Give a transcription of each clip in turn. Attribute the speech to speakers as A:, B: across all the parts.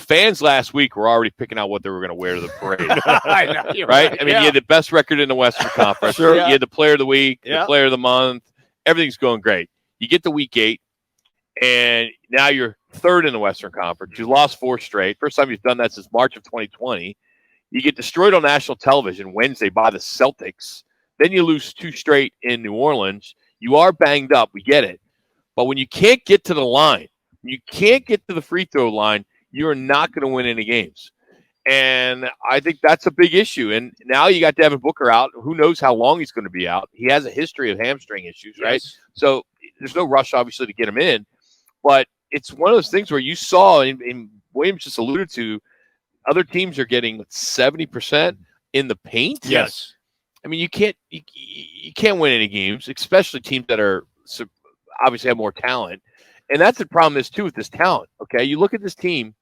A: fans last week were already picking out what they were going to wear to the parade.
B: I know, you're
A: right? I mean,
B: yeah.
A: you had the best record in the Western Conference.
B: Sure.
A: You had the player of the week,
B: Yeah.
A: the player of the month. Everything's going great. You get to week 8, and now you're third in the Western Conference. You lost 4 straight. First time you've done that since March of 2020. You get destroyed on national television Wednesday by the Celtics. Then you lose 2 straight in New Orleans. You are banged up. We get it. But when you can't get to the line, you can't get to the free throw line, you're not going to win any games. And I think that's a big issue. And now you got Devin Booker out. Who knows how long he's going to be out? He has a history of hamstring issues, right?
B: Yes.
A: So there's no rush, obviously, to get him in. But it's one of those things where you saw, and Williams just alluded to, other teams are getting 70% in the paint.
B: Yes.
A: I mean, you can't win any games, especially teams that are obviously have more talent. And that's the problem is, too, with this talent, okay? You look at this team,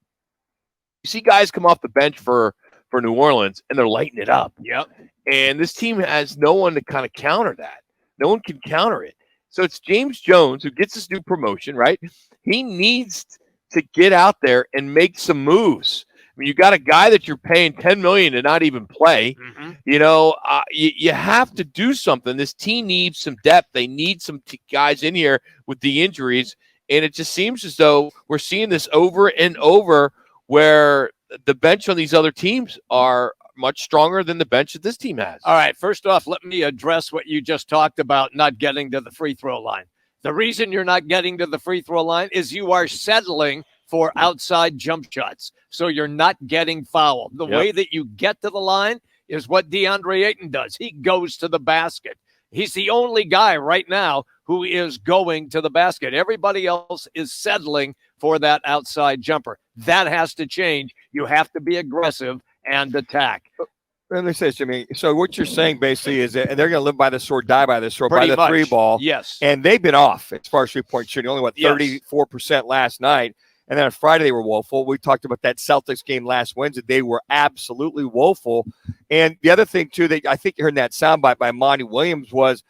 A: you see guys come off the bench for New Orleans, and they're lighting it up.
B: Yep.
A: And this team has no one to kind of counter that. No one can counter it. So it's James Jones who gets this new promotion, right? He needs to get out there and make some moves. I mean, you got a guy that you're paying $10 million to not even play.
B: Mm-hmm.
A: You know, you have to do something. This team needs some depth. They need some guys in here with the injuries. And it just seems as though we're seeing this over and over where the bench on these other teams are much stronger than the bench that this team has.
B: All right, first off, let me address what you just talked about, not getting to the free throw line. The reason you're not getting to the free throw line is you are settling for outside jump shots, so you're not getting fouled. The way that you get to the line is what DeAndre Ayton does. He goes to the basket. He's the only guy right now who is going to the basket. Everybody else is settling for that outside jumper. That has to change. You have to be aggressive and attack.
C: Let me say this, Jimmy. So what you're saying basically is that they're going to live by the sword, die by the sword,
B: Pretty
C: by the
B: much.
C: 3 ball.
B: Yes.
C: And they've been off as far as 3-point shooting. Only, 34% last night. And then on Friday, they were woeful. We talked about that Celtics game last Wednesday. They were absolutely woeful. And the other thing, too, that I think you heard in that soundbite by Monty Williams was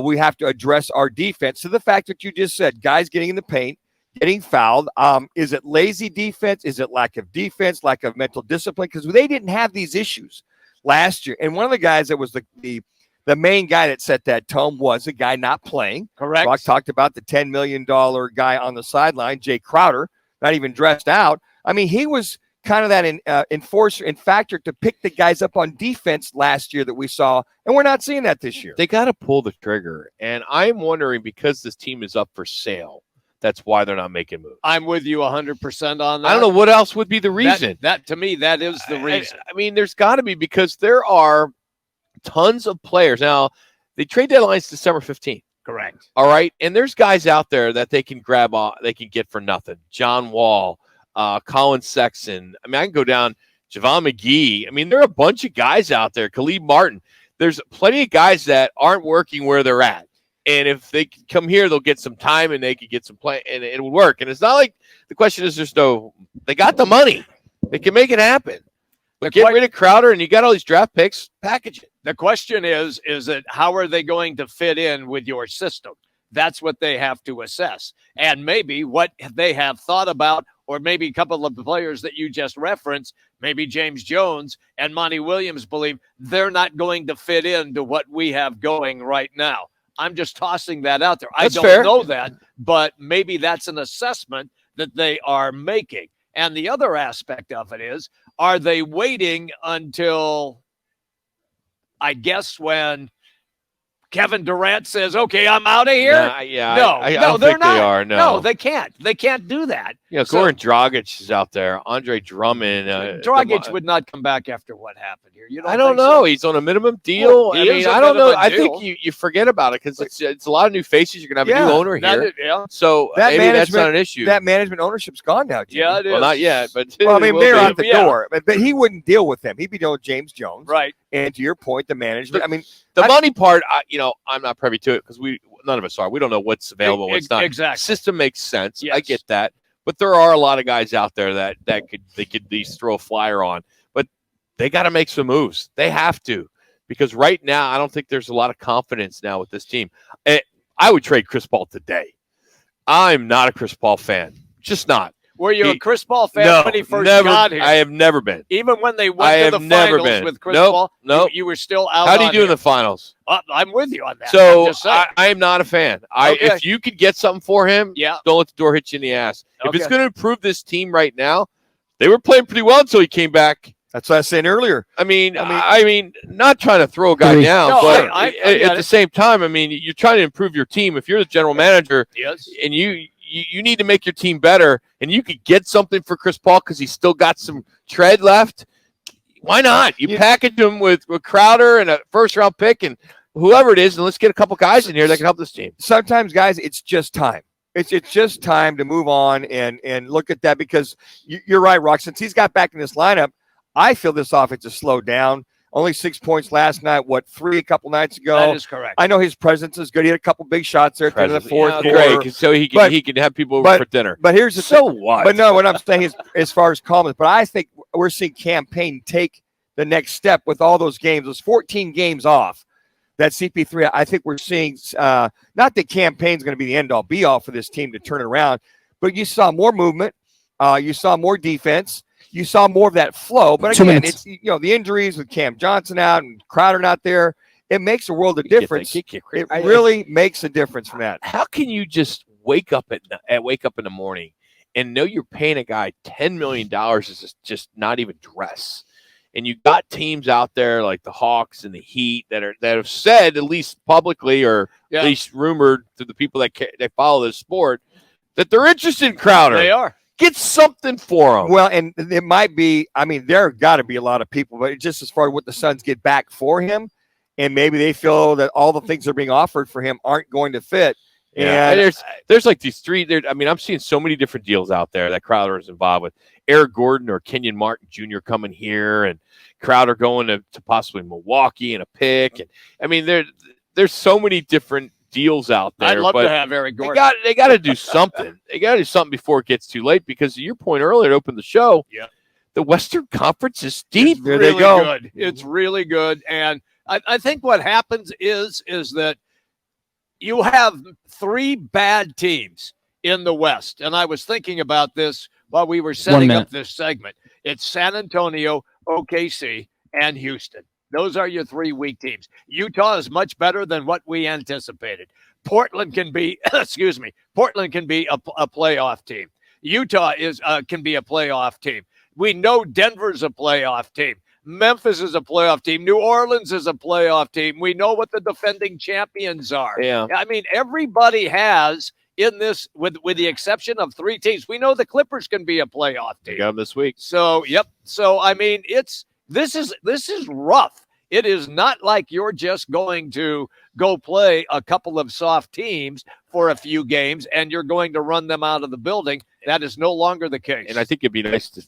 C: we have to address our defense. So the fact that you just said, guys getting in the paint, getting fouled, is it lazy defense? Is it lack of defense, lack of mental discipline? Because they didn't have these issues last year. And one of the guys that was the main guy that set that tone was a guy not playing.
B: Correct.
C: Brock talked about the $10 million guy on the sideline, Jay Crowder, not even dressed out. I mean, he was kind of that enforcer and factor to pick the guys up on defense last year that we saw, and we're not seeing that this year.
A: They got to pull the trigger. And I'm wondering, because this team is up for sale, that's why they're not making moves.
B: I'm with you 100% on that.
A: I don't know what else would be the reason.
B: That to me, that is the reason.
A: I mean, there's got to be, because there are tons of players. Now, the trade deadline is December 15th.
B: Correct.
A: All right. And there's guys out there that they can grab on, they can get for nothing. John Wall, Colin Sexton. I mean, I can go down Javon McGee. I mean, there are a bunch of guys out there. Khalid Martin. There's plenty of guys that aren't working where they're at. And if they can come here, they'll get some time and they could get some play, and it would work. And it's not like the question is they got the money. They can make it happen. But get rid of Crowder, and you got all these draft picks, package it.
B: The question is that how are they going to fit in with your system? That's what they have to assess. And maybe what they have thought about, or maybe a couple of the players that you just referenced, maybe James Jones and Monty Williams believe they're not going to fit into what we have going right now. I'm just tossing that out there.
A: That's
B: I don't
A: fair.
B: know that, but maybe that's an assessment that they are making. And the other aspect of it is, are they waiting until, I guess, when Kevin Durant says, okay, I'm out of here?
A: I
B: No,
A: don't
B: they're
A: think
B: not.
A: they are. No,
B: they can't. They can't do that.
A: Yeah, Goran Dragic is out there. Andre Drummond.
B: Dragic would not come back after what happened here. You
A: I don't
B: think
A: know.
B: so?
A: He's on a minimum deal.
B: Well,
A: I mean, I don't know. I think you forget about it because it's a lot of new faces. You're going to have a new owner here. So
C: that
A: maybe that's not an issue.
C: That management ownership's gone now, Jimmy.
B: Yeah, it is.
A: Well, not yet. But
C: Well, I mean, they're out the door. But he wouldn't deal with them. He'd be dealing with James Jones.
B: Right.
C: And to your point, the management. I mean,
A: the money part, I'm not privy to it because none of us are. We don't know what's available and what's not.
B: Exactly.
A: System makes sense.
B: Yes.
A: I get that. But there are a lot of guys out there that they could at least throw a flyer on. But they got to make some moves. They have to. Because right now, I don't think there's a lot of confidence now with this team. I would trade Chris Paul today. I'm not a Chris Paul fan. Just not.
B: Were you a Chris Paul fan
A: No,
B: when he first
A: never.
B: got here?
A: I have never been.
B: Even when they
A: I
B: went to
A: have
B: the
A: never
B: finals
A: been.
B: with Chris
A: Nope,
B: Paul,
A: nope.
B: you were still out.
A: How do you do in
B: here.
A: the finals?
B: I'm with you on that. I'm
A: So
B: just saying.
A: I am not a fan.
B: Okay.
A: If you could get something for him,
B: Yeah.
A: don't let the door hit you in the ass. If it's
B: Okay.
A: going to improve this team right now, they were playing pretty well until he came back.
C: That's what I was saying earlier.
A: I mean, not trying to throw a guy down,
B: No,
A: but
B: I
A: at the same time, I mean, you're trying to improve your team. If you're the general manager,
B: Yes.
A: and you need to make your team better, and you could get something for Chris Paul because he's still got some tread left. Why not? You package him with Crowder and a first-round pick and whoever it is, and let's get a couple guys in here that can help this team.
C: Sometimes, guys, it's just time. It's just time to move on and look at that, because you're right, Rock. Since he's got back in this lineup, I feel this offense has slowed down. Only 6 points last night. 3 a couple nights ago?
B: That is correct.
C: I know his presence is good. He had a couple big shots there at the end of the fourth quarter.
A: Great, so he can have people over for dinner.
C: But here's the
A: so
C: thing.
A: what?
C: But no, what I'm saying is, as far as calmness, but I think we're seeing campaign take the next step with all those games, those 14 games off. That CP3, I think we're seeing. Not that campaign's going to be the end all be all for this team to turn it around, but you saw more movement, you saw more defense. You saw more of that flow, but again, it's the injuries with Cam Johnson out and Crowder not there. It makes a world of difference. It really makes a difference from that.
A: How can you just wake up in the morning and know you're paying a guy $10 million is just not even dress? And you got teams out there like the Hawks and the Heat that have said, at least publicly or at least rumored to the people that follow this sport, that they're interested in Crowder.
B: They are.
A: Get something for them.
C: Well, and it might be, I mean, there got to be a lot of people, but just as far as what the Suns get back for him, and maybe they feel that all the things that are being offered for him aren't going to fit.
A: Yeah, and there's like these three. I mean, I'm seeing so many different deals out there that Crowder is involved with. Eric Gordon or Kenyon Martin Jr. coming here, and Crowder going to possibly Milwaukee and a pick. And I mean, there's so many different deals out there.
B: I'd love to have Eric Gordon.
A: They got to do something. They got to do something before it gets too late, because to your point earlier to open the show, the Western Conference is deep.
B: It's really good. It's really good. And I think what happens is that you have 3 bad teams in the West. And I was thinking about this while we were setting up this segment. It's San Antonio, OKC, and Houston. Those are your 3 weak teams. Utah is much better than what we anticipated. Portland can be, Portland can be a playoff team. Utah can be a playoff team. We know Denver's a playoff team. Memphis is a playoff team. New Orleans is a playoff team. We know what the defending champions are.
A: Yeah.
B: I mean, everybody has in this, with the exception of 3 teams. We know the Clippers can be a playoff team.
A: They got them this week.
B: So, So, I mean, this is rough. It is not like you're just going to go play a couple of soft teams for a few games and you're going to run them out of the building. That is no longer the case.
A: And I think it'd be nice to,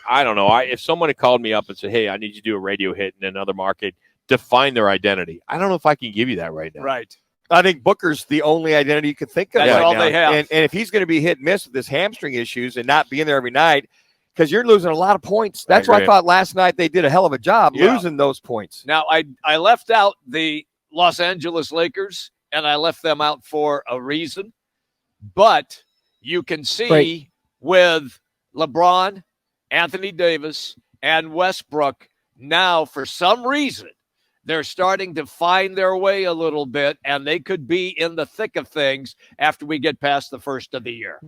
A: I don't know. If someone had called me up and said, hey, I need you to do a radio hit in another market, define their identity. I don't know if I can give you that right now.
B: Right.
C: I think Booker's the only identity you can think of
B: That's
C: right
B: all
C: now.
B: they have.
C: And if he's going to be hit and miss with this hamstring issues and not being there every night, because you're losing a lot of points. That's why I thought last night they did a hell of a job losing those points.
B: Now, I left out the Los Angeles Lakers, and I left them out for a reason. But you can see with LeBron, Anthony Davis, and Westbrook, now for some reason, they're starting to find their way a little bit, and they could be in the thick of things after we get past the first of the year.